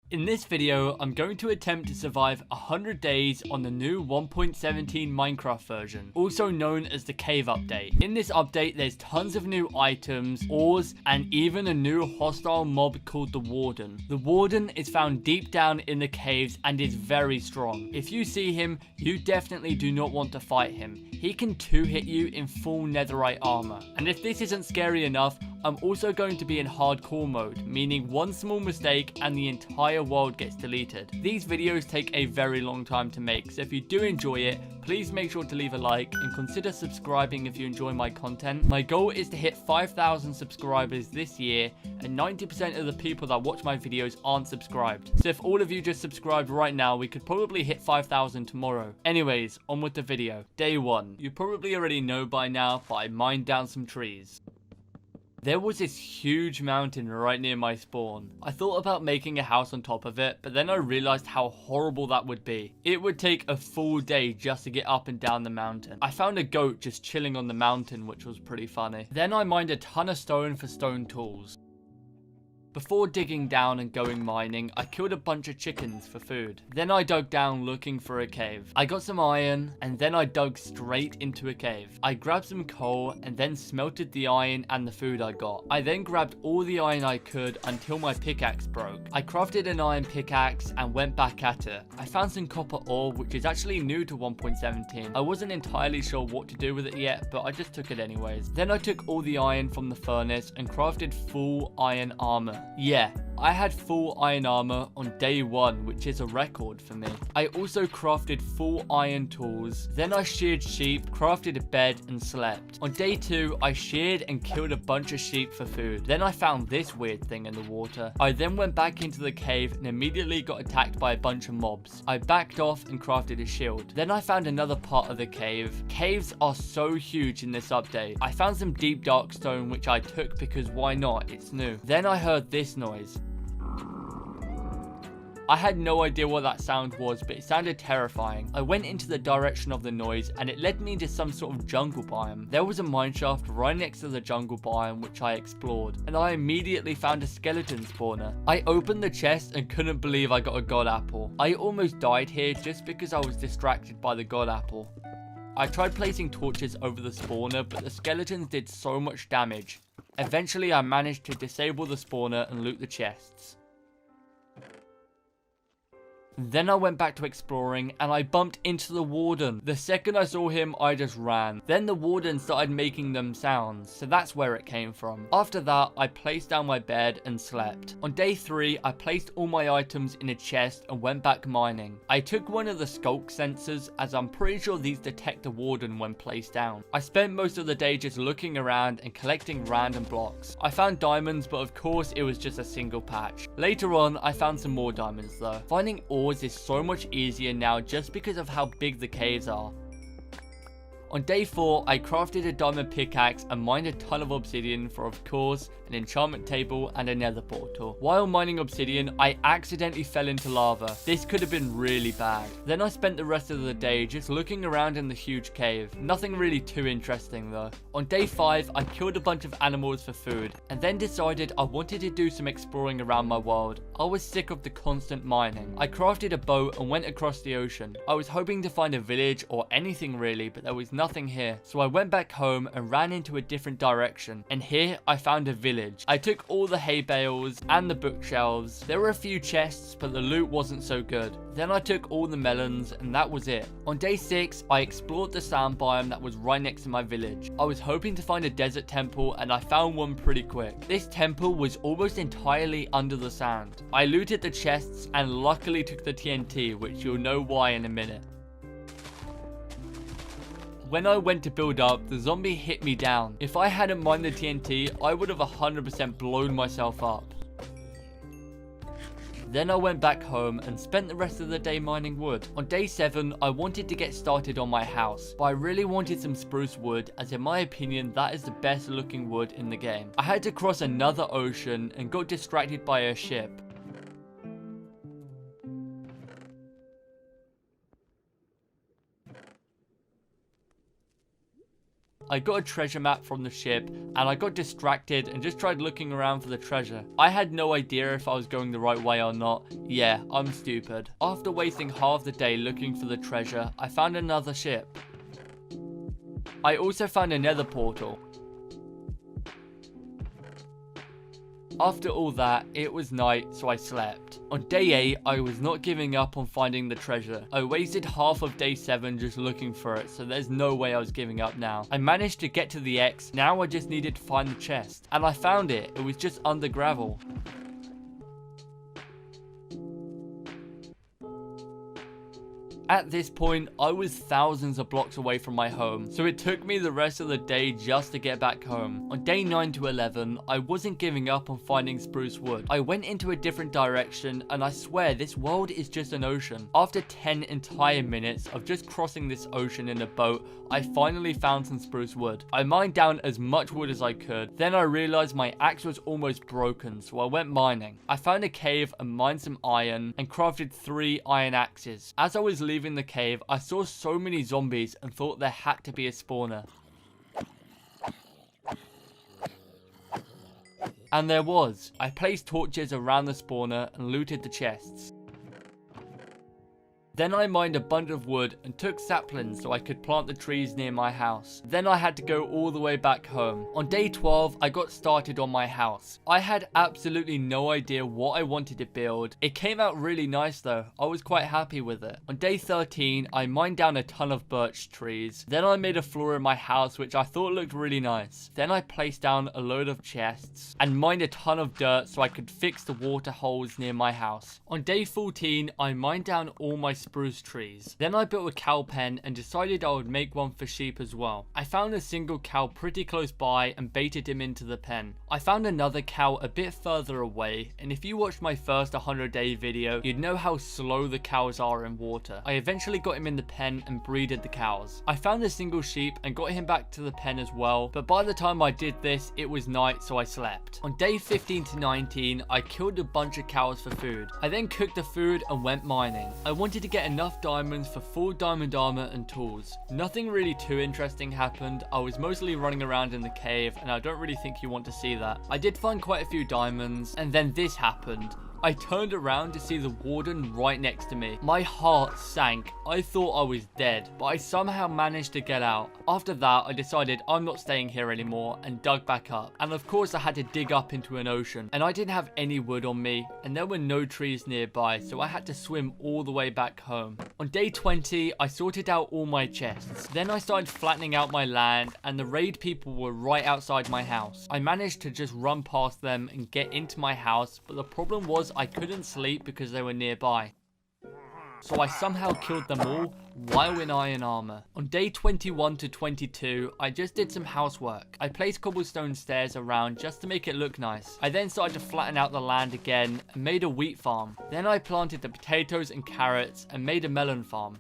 In this video, I'm going to attempt to survive 100 days on the new 1.17 Minecraft version, also known as the Cave Update. In this update, there's tons of new items, ores, and even a new hostile mob called the Warden. The Warden is found deep down in the caves and is very strong. If you see him, you definitely do not want to fight him. He can 2-hit you in full netherite armor. And if this isn't scary enough, I'm also going to be in hardcore mode, meaning one small mistake and the entire world gets deleted. These videos take a very long time to make, so if you do enjoy it, please make sure to leave a like and consider subscribing if you enjoy my content. My goal is to hit 5,000 subscribers this year, and 90% of the people that watch my videos aren't subscribed. So if all of you just subscribed right now, we could probably hit 5,000 tomorrow. Anyways, on with the video. Day 1. You probably already know by now, but I mined down some trees. There was this huge mountain right near my spawn. I thought about making a house on top of it, but then I realized how horrible that would be. It would take a full day just to get up and down the mountain. I found a goat just chilling on the mountain, which was pretty funny. Then I mined a ton of stone for stone tools. Before digging down and going mining, I killed a bunch of chickens for food. Then I dug down looking for a cave. I got some iron, and then I dug straight into a cave. I grabbed some coal, and then smelted the iron and the food I got. I then grabbed all the iron I could until my pickaxe broke. I crafted an iron pickaxe and went back at it. I found some copper ore, which is actually new to 1.17. I wasn't entirely sure what to do with it yet, but I just took it anyways. Then I took all the iron from the furnace and crafted full iron armor. Yeah, I had full iron armor on day 1, which is a record for me. I also crafted full iron tools. Then I sheared sheep, crafted a bed, and slept. On day 2, I sheared and killed a bunch of sheep for food. Then I found this weird thing in the water. I then went back into the cave and immediately got attacked by a bunch of mobs. I backed off and crafted a shield. Then I found another part of the cave. Caves are so huge in this update. I found some deep dark stone, which I took because why not? It's new. Then I heard this noise. I had no idea what that sound was, but it sounded terrifying. I went into the direction of the noise and it led me into some sort of jungle biome. There was a mineshaft right next to the jungle biome which I explored, and I immediately found a skeleton spawner. I opened the chest and couldn't believe I got a god apple. I almost died here just because I was distracted by the god apple. I tried placing torches over the spawner, but the skeletons did so much damage. Eventually I managed to disable the spawner and loot the chests. Then I went back to exploring and I bumped into the Warden. The second I saw him, I just ran. Then the Warden started making them sounds, so that's where it came from. After that, I placed down my bed and slept. On day 3, I placed all my items in a chest and went back mining. I took one of the skulk sensors, as I'm pretty sure these detect the Warden when placed down. I spent most of the day just looking around and collecting random blocks. I found diamonds, but of course it was just a single patch. Later on, I found some more diamonds though. Finding ores is so much easier now just because of how big the caves are. On day 4, I crafted a diamond pickaxe and mined a ton of obsidian for, of course, an enchantment table and a nether portal. While mining obsidian, I accidentally fell into lava. This could have been really bad. Then I spent the rest of the day just looking around in the huge cave. Nothing really too interesting though. On day 5, I killed a bunch of animals for food, and then decided I wanted to do some exploring around my world. I was sick of the constant mining. I crafted a boat and went across the ocean. I was hoping to find a village or anything really, but there was nothing here. So I went back home and ran into a different direction, and here I found a village. I took all the hay bales and the bookshelves. There were a few chests, but the loot wasn't so good. Then I took all the melons, and that was it. On day 6, I explored the sand biome that was right next to my village. I was hoping to find a desert temple, and I found one pretty quick. This temple was almost entirely under the sand. I looted the chests and luckily took the TNT, which you'll know why in a minute. When I went to build up, the zombie hit me down. If I hadn't mined the TNT, I would have 100% blown myself up. Then I went back home and spent the rest of the day mining wood. On day 7, I wanted to get started on my house, but I really wanted some spruce wood, as in my opinion that is the best looking wood in the game. I had to cross another ocean and got distracted by a ship. I got a treasure map from the ship and I got distracted and just tried looking around for the treasure. I had no idea if I was going the right way or not. Yeah, I'm stupid. After wasting half the day looking for the treasure, I found another ship. I also found a nether portal. After all that, it was night, so I slept. On day 8, I was not giving up on finding the treasure. I wasted half of day 7 just looking for it, so there's no way I was giving up now. I managed to get to the X, now I just needed to find the chest. And I found it, it was just under gravel. At this point, I was thousands of blocks away from my home, so it took me the rest of the day just to get back home. On day 9 to 11, I wasn't giving up on finding spruce wood. I went into a different direction, and I swear this world is just an ocean. After 10 entire minutes of just crossing this ocean in a boat, I finally found some spruce wood. I mined down as much wood as I could, then I realized my axe was almost broken, so I went mining. I found a cave and mined some iron, and crafted 3 iron axes. As I was leaving the cave, I saw so many zombies and thought there had to be a spawner. And there was. I placed torches around the spawner and looted the chests. Then I mined a bunch of wood and took saplings so I could plant the trees near my house. Then I had to go all the way back home. On day 12, I got started on my house. I had absolutely no idea what I wanted to build. It came out really nice though. I was quite happy with it. On day 13, I mined down a ton of birch trees. Then I made a floor in my house which I thought looked really nice. Then I placed down a load of chests and mined a ton of dirt so I could fix the water holes near my house. On day 14, I mined down all my spruce trees. Then I built a cow pen and decided I would make one for sheep as well. I found a single cow pretty close by and baited him into the pen. I found another cow a bit further away, and if you watched my first 100-day video, you'd know how slow the cows are in water. I eventually got him in the pen and breeded the cows. I found a single sheep and got him back to the pen as well, but by the time I did this, it was night, so I slept. On day 15 to 19, I killed a bunch of cows for food. I then cooked the food and went mining. I wanted to get enough diamonds for full diamond armor and tools. Nothing really too interesting happened. I was mostly running around in the cave, and I don't really think you want to see that. I did find quite a few diamonds, and then this happened. I turned around to see the warden right next to me. My heart sank. I thought I was dead, but I somehow managed to get out. After that, I decided I'm not staying here anymore and dug back up. And of course I had to dig up into an ocean, and I didn't have any wood on me, and there were no trees nearby, so I had to swim all the way back home. On day 20, I sorted out all my chests. Then I started flattening out my land, and the raid people were right outside my house. I managed to just run past them and get into my house, but the problem was I couldn't sleep because they were nearby. So I somehow killed them all while in iron armor. On day 21 to 22, I just did some housework. I placed cobblestone stairs around just to make it look nice. I then started to flatten out the land again and made a wheat farm. Then I planted the potatoes and carrots and made a melon farm.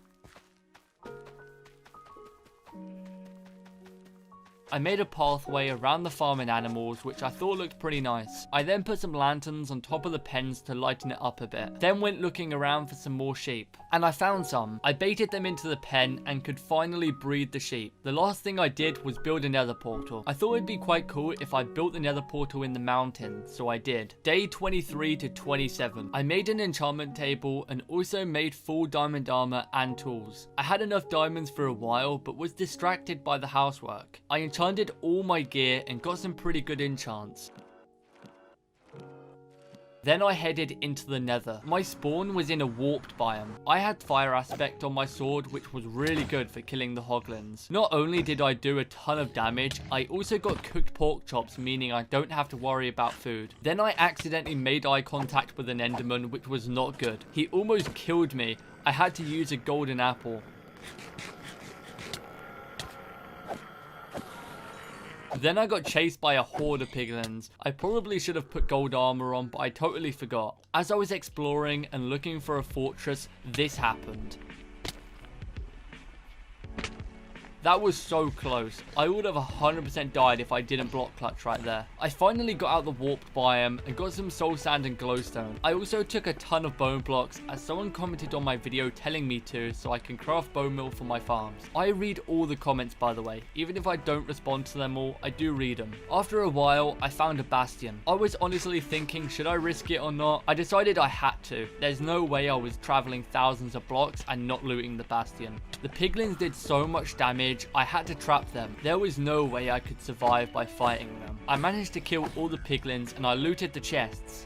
I made a pathway around the farm and animals, which I thought looked pretty nice. I then put some lanterns on top of the pens to lighten it up a bit. Then went looking around for some more sheep. And I found some. I baited them into the pen and could finally breed the sheep. The last thing I did was build a nether portal. I thought it'd be quite cool if I built the nether portal in the mountain, so I did. Day 23 to 27. I made an enchantment table and also made full diamond armor and tools. I had enough diamonds for a while, but was distracted by the housework. I enchanted all my gear and got some pretty good enchants. Then I headed into the nether. My spawn was in a warped biome. I had fire aspect on my sword, which was really good for killing the hoglins. Not only did I do a ton of damage, I also got cooked pork chops, meaning I don't have to worry about food. Then I accidentally made eye contact with an enderman, which was not good. He almost killed me. I had to use a golden apple. Then I got chased by a horde of piglins. I probably should have put gold armor on, but I totally forgot. As I was exploring and looking for a fortress, this happened. That was so close. I would have 100% died if I didn't block clutch right there. I finally got out the warped biome and got some soul sand and glowstone. I also took a ton of bone blocks as someone commented on my video telling me to, so I can craft bone meal for my farms. I read all the comments, by the way. Even if I don't respond to them all, I do read them. After a while, I found a bastion. I was honestly thinking, should I risk it or not? I decided I had to. There's no way I was traveling thousands of blocks and not looting the bastion. The piglins did so much damage, I had to trap them. There was no way I could survive by fighting them. I managed to kill all the piglins and I looted the chests.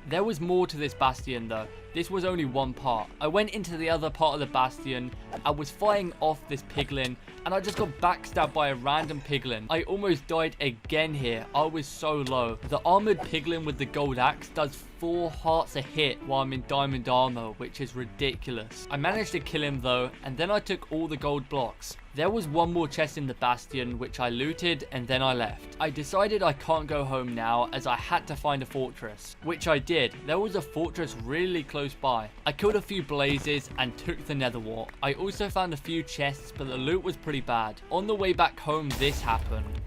There was more to this bastion though. This was only one part. I went into the other part of the bastion. I was fighting off this piglin and I just got backstabbed by a random piglin. I almost died again here. I was so low. The armored piglin with the gold axe does 4 hearts a hit while I'm in diamond armor, which is ridiculous. I managed to kill him though, and then I took all the gold blocks. There was one more chest in the bastion which I looted and then I left. I decided I can't go home now as I had to find a fortress, which I did. There was a fortress really close by. I killed a few blazes and took the nether wart. I also found a few chests, but the loot was pretty bad. On the way back home, this happened.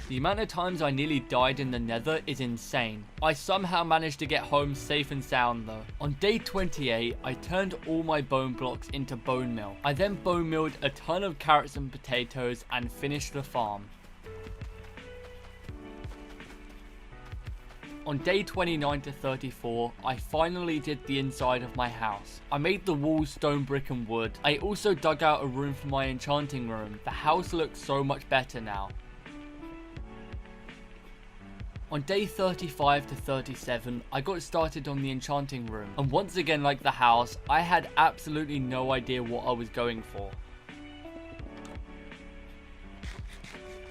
The amount of times I nearly died in the nether is insane. I somehow managed to get home safe and sound though. On day 28, I turned all my bone blocks into bone meal. I then bone milled a ton of carrots and potatoes and finished the farm. On day 29 to 34, I finally did the inside of my house. I made the walls stone, brick and wood. I also dug out a room for my enchanting room. The house looks so much better now. On day 35 to 37, I got started on the enchanting room, and once again like the house, I had absolutely no idea what I was going for.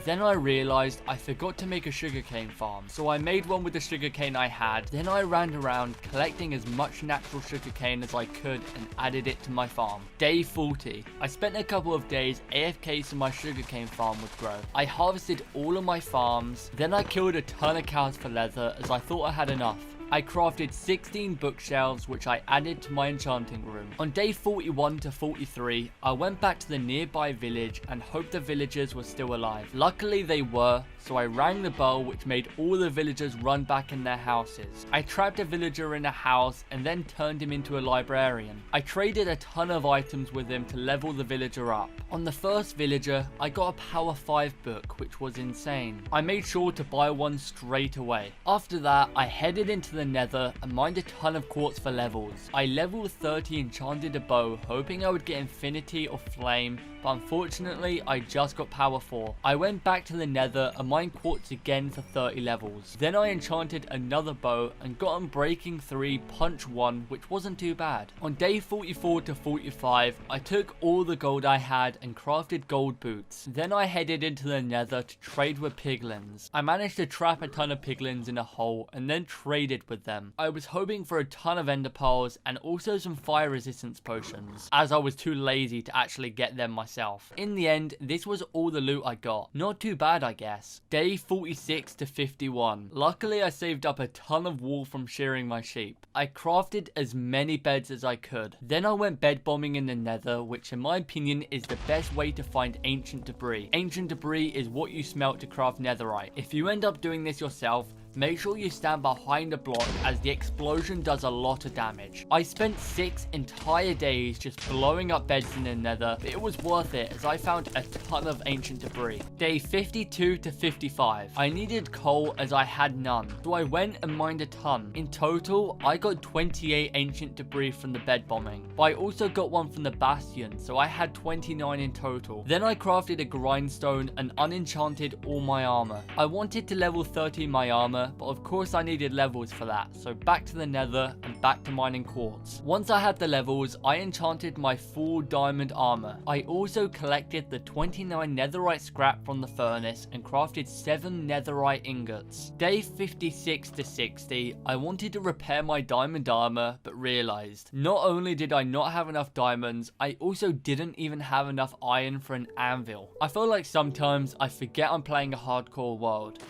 Then I realized I forgot to make a sugarcane farm, so I made one with the sugarcane I had. Then I ran around collecting as much natural sugarcane as I could and added it to my farm. Day 40. I spent a couple of days AFK so my sugarcane farm would grow. I harvested all of my farms, then I killed a ton of cows for leather as I thought I had enough. I crafted 16 bookshelves which I added to my enchanting room. On day 41 to 43, I went back to the nearby village and hoped the villagers were still alive. Luckily they were, so I rang the bell which made all the villagers run back in their houses. I trapped a villager in a house and then turned him into a librarian. I traded a ton of items with him to level the villager up. On the first villager, I got a power 5 book which was insane. I made sure to buy one straight away. After that, I headed into the nether and mined a ton of quartz for levels. I level 30 enchanted a bow hoping I would get infinity or flame, but unfortunately I just got power 4. I went back to the nether and mined quartz again for 30 levels. Then I enchanted another bow and got unbreaking 3 punch 1 which wasn't too bad. On day 44 to 45 I took all the gold I had and crafted gold boots. Then I headed into the nether to trade with piglins. I managed to trap a ton of piglins in a hole and then traded with them. I was hoping for a ton of ender pearls and also some fire resistance potions, as I was too lazy to actually get them myself. In the end, this was all the loot I got. Not too bad I guess. Day 46 to 51. Luckily I saved up a ton of wool from shearing my sheep. I crafted as many beds as I could. Then I went bed bombing in the nether, which in my opinion is the best way to find ancient debris. Ancient debris is what you smelt to craft netherite. If you end up doing this yourself, make sure you stand behind a block as the explosion does a lot of damage. I spent 6 entire days just blowing up beds in the nether, but it was worth it as I found a ton of ancient debris. Day 52 to 55. I needed coal as I had none, so I went and mined a ton. In total, I got 28 ancient debris from the bed bombing, but I also got one from the bastion, so I had 29 in total. Then I crafted a grindstone and unenchanted all my armor. I wanted to level 30 my armor, but of course I needed levels for that, so back to the nether and back to mining quartz. Once I had the levels, I enchanted my full diamond armor. I also collected the 29 netherite scrap from the furnace and crafted 7 netherite ingots. Day 56 to 60, I wanted to repair my diamond armor, but realized not only did I not have enough diamonds, I also didn't even have enough iron for an anvil. I feel like sometimes I forget I'm playing a hardcore world.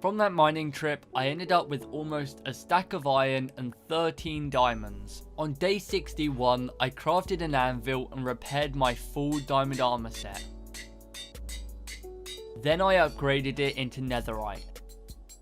From that mining trip, I ended up with almost a stack of iron and 13 diamonds. On day 61, I crafted an anvil and repaired my full diamond armor set. Then I upgraded it into netherite.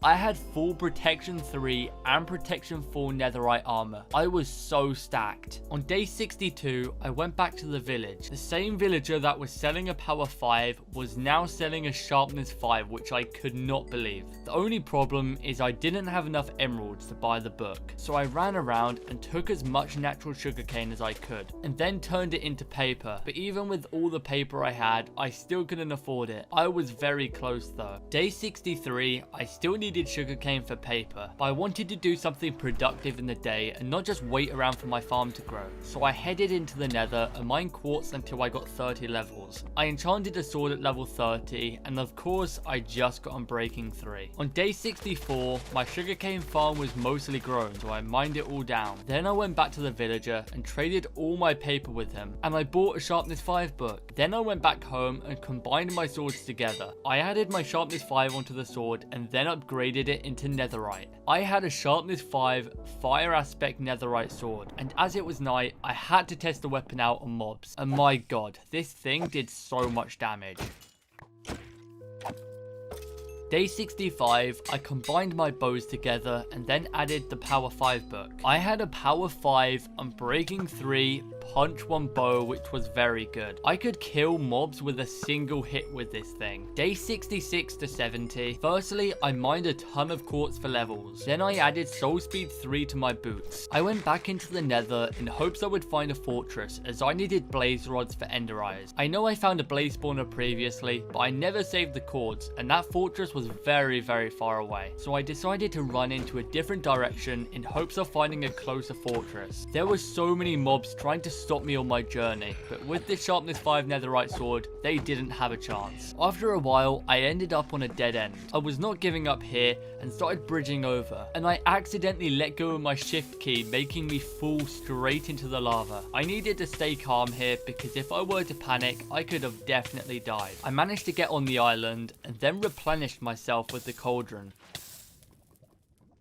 I had full protection 3 and protection 4 netherite armor. I was so stacked. On day 62, I went back to the village. The same villager that was selling a power 5 was now selling a sharpness 5, which I could not believe. The only problem is I didn't have enough emeralds to buy the book. So I ran around and took as much natural sugarcane as I could, and then turned it into paper. But even with all the paper I had, I still couldn't afford it. I was very close though. Day 63, I still needed sugarcane for paper, but I wanted to do something productive in the day and not just wait around for my farm to grow. So I headed into the nether and mined quartz until I got 30 levels. I enchanted a sword at level 30, and of course I just got unbreaking 3. On day 64, my sugarcane farm was mostly grown, so I mined it all down. Then I went back to the villager and traded all my paper with him, and I bought a sharpness 5 book. Then I went back home and combined my swords together. I added my sharpness 5 onto the sword and then upgraded it into netherite. I had a sharpness 5 fire aspect netherite sword, and as it was night, I had to test the weapon out on mobs, and my god, this thing did so much damage. Day 65, I combined my bows together and then added the power 5 book. I had a power 5, unbreaking 3, punch 1 bow, which was very good. I could kill mobs with a single hit with this thing. Day 66 to 70, firstly I mined a ton of quartz for levels. Then I added soul speed 3 to my boots. I went back into the nether in hopes I would find a fortress, as I needed blaze rods for ender eyes. I know I found a blaze spawner previously, but I never saved the cords, and that fortress was very far away. So I decided to run into a different direction in hopes of finding a closer fortress. There were so many mobs trying to stop me on my journey, but with this sharpness 5 netherite sword, they didn't have a chance. After a while, I ended up on a dead end. I was not giving up here and started bridging over, and I accidentally let go of my shift key, making me fall straight into the lava. I needed to stay calm here because if I were to panic, I could have definitely died. I managed to get on the island and then replenished myself with the cauldron.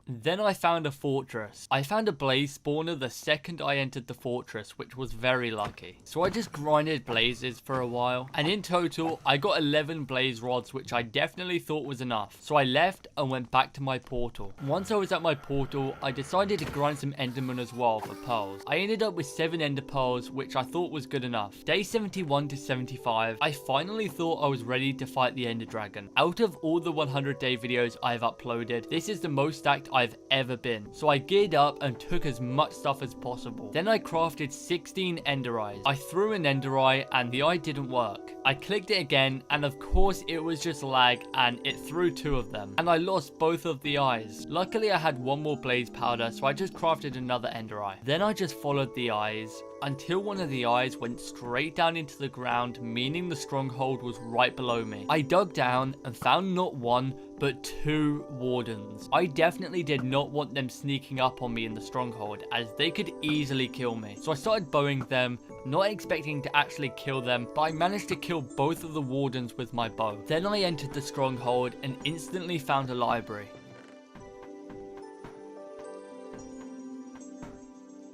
Then I found a fortress. I found a blaze spawner the second I entered the fortress, which was very lucky. So I just grinded blazes for a while, and in total I got 11 blaze rods, which I definitely thought was enough. So I left and went back to my portal. Once I was at my portal, I decided to grind some enderman as well for pearls. I ended up with 7 ender pearls, which I thought was good enough. Day 71 to 75, I finally thought I was ready to fight the ender dragon. Out of all the 100-day videos I've uploaded, this is the most stacked I've ever been. So I geared up and took as much stuff as possible. Then I crafted 16 ender eyes. I threw an ender eye and the eye didn't work. I clicked it again and of course it was just lag and it threw 2 of them. And I lost both of the eyes. Luckily I had 1 more blaze powder, so I just crafted another ender eye. Then I just followed the eyes until one of the eyes went straight down into the ground, meaning the stronghold was right below me. I dug down and found not 1 but 2 wardens. I definitely did not want them sneaking up on me in the stronghold, as they could easily kill me. So I started bowing them, not expecting to actually kill them, but I managed to kill both of the wardens with my bow. Then I entered the stronghold and instantly found a library.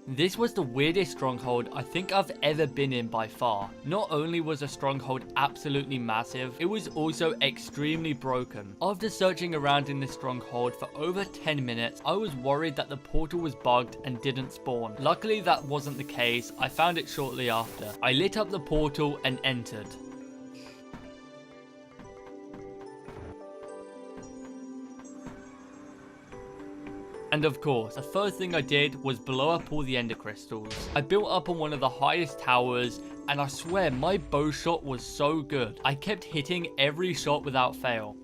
This was the weirdest stronghold I think I've ever been in by far. Not only was the stronghold absolutely massive, it was also extremely broken. After searching around in this stronghold for over 10 minutes, I was worried that the portal was bugged and didn't spawn. Luckily that wasn't the case, I found it shortly after. I lit up the portal and entered. And of course, the first thing I did was blow up all the ender crystals. I built up on one of the highest towers, and I swear my bow shot was so good. I kept hitting every shot without fail.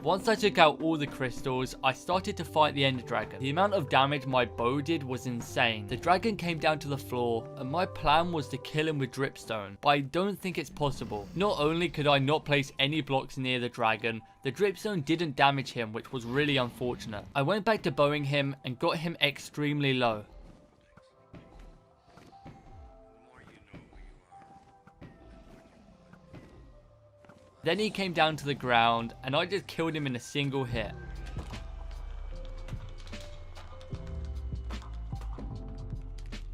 Once I took out all the crystals, I started to fight the Ender Dragon. The amount of damage my bow did was insane. The dragon came down to the floor, and my plan was to kill him with dripstone, but I don't think it's possible. Not only could I not place any blocks near the dragon, the dripstone didn't damage him, which was really unfortunate. I went back to bowing him and got him extremely low. Then he came down to the ground, and I just killed him in a single hit.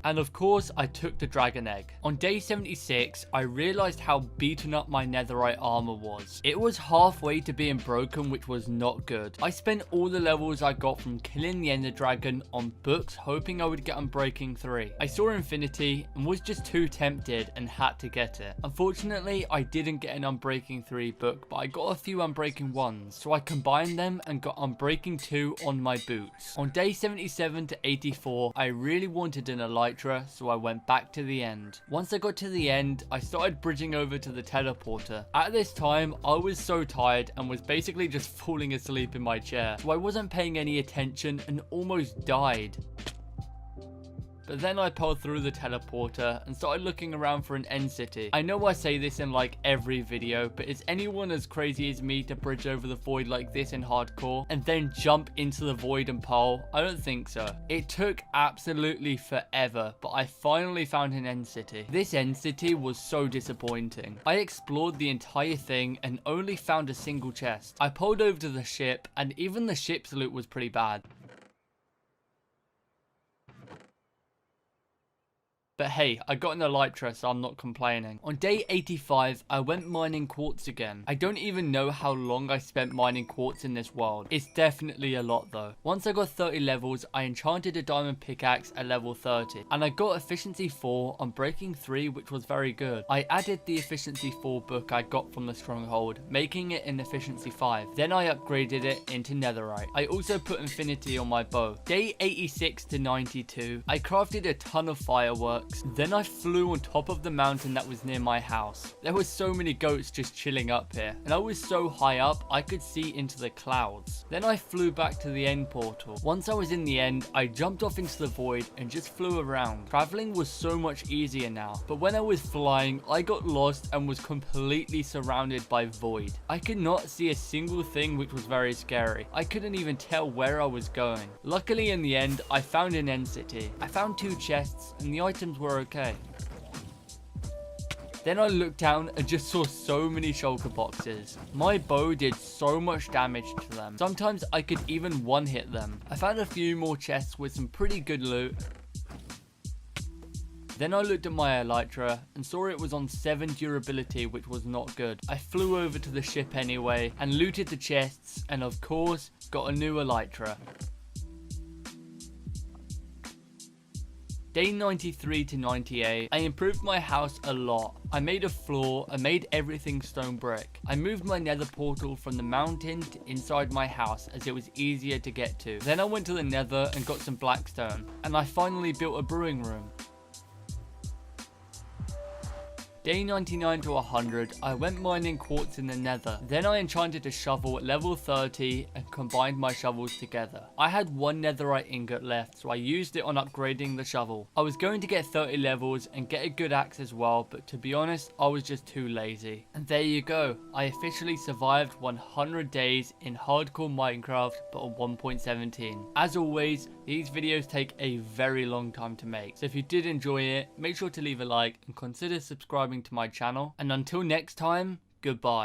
And of course, I took the dragon egg. On day 76, I realized how beaten up my netherite armor was. It was halfway to being broken, which was not good. I spent all the levels I got from killing the ender dragon on books, hoping I would get Unbreaking 3. I saw Infinity and was just too tempted and had to get it. Unfortunately, I didn't get an Unbreaking 3 book, but I got a few Unbreaking 1s, so I combined them and got Unbreaking 2 on my boots. On day 77 to 84, I really wanted an Elytra, so I went back to the end. Once I got to the end, I started bridging over to the teleporter. At this time, I was so tired and was basically just falling asleep in my chair, so I wasn't paying any attention and almost died. But then I pulled through the teleporter and started looking around for an end city. I know I say this in like every video, but is anyone as crazy as me to bridge over the void like this in hardcore and then jump into the void and pull? I don't think so. It took absolutely forever, but I finally found an end city. This end city was so disappointing. I explored the entire thing and only found a single chest. I pulled over to the ship and even the ship's loot was pretty bad. But hey, I got an Elytra, so I'm not complaining. On day 85, I went mining quartz again. I don't even know how long I spent mining quartz in this world. It's definitely a lot though. Once I got 30 levels, I enchanted a diamond pickaxe at level 30. And I got efficiency 4 on Breaking 3, which was very good. I added the efficiency 4 book I got from the stronghold, making it an efficiency 5. Then I upgraded it into netherite. I also put infinity on my bow. Day 86 to 92, I crafted a ton of fireworks. Then I flew on top of the mountain that was near my house. There were so many goats just chilling up here, and I was so high up I could see into the clouds. Then I flew back to the end portal. Once I was in the end, I jumped off into the void and just flew around. Traveling was so much easier now, but when I was flying, I got lost and was completely surrounded by void. I could not see a single thing, which was very scary. I couldn't even tell where I was going. Luckily in the end, I found an end city. I found 2 chests and the items were okay. Then I looked down and just saw so many shulker boxes. My bow did so much damage to them. Sometimes I could even one-hit them. I found a few more chests with some pretty good loot. Then I looked at my Elytra and saw it was on 7 durability, which was not good. I flew over to the ship anyway and looted the chests and of course got a new Elytra. Day 93 to 98, I improved my house a lot. I made a floor, I made everything stone brick. I moved my nether portal from the mountain to inside my house as it was easier to get to. Then I went to the nether and got some blackstone, and I finally built a brewing room. Day 99 to 100, I went mining quartz in the nether. Then I enchanted a shovel at level 30 and combined my shovels together. I had 1 netherite ingot left, so I used it on upgrading the shovel. I was going to get 30 levels and get a good axe as well, but to be honest, I was just too lazy. And there you go, I officially survived 100 days in hardcore Minecraft, but on 1.17. As always, these videos take a very long time to make, so if you did enjoy it, make sure to leave a like and consider subscribing to my channel, and until next time, goodbye.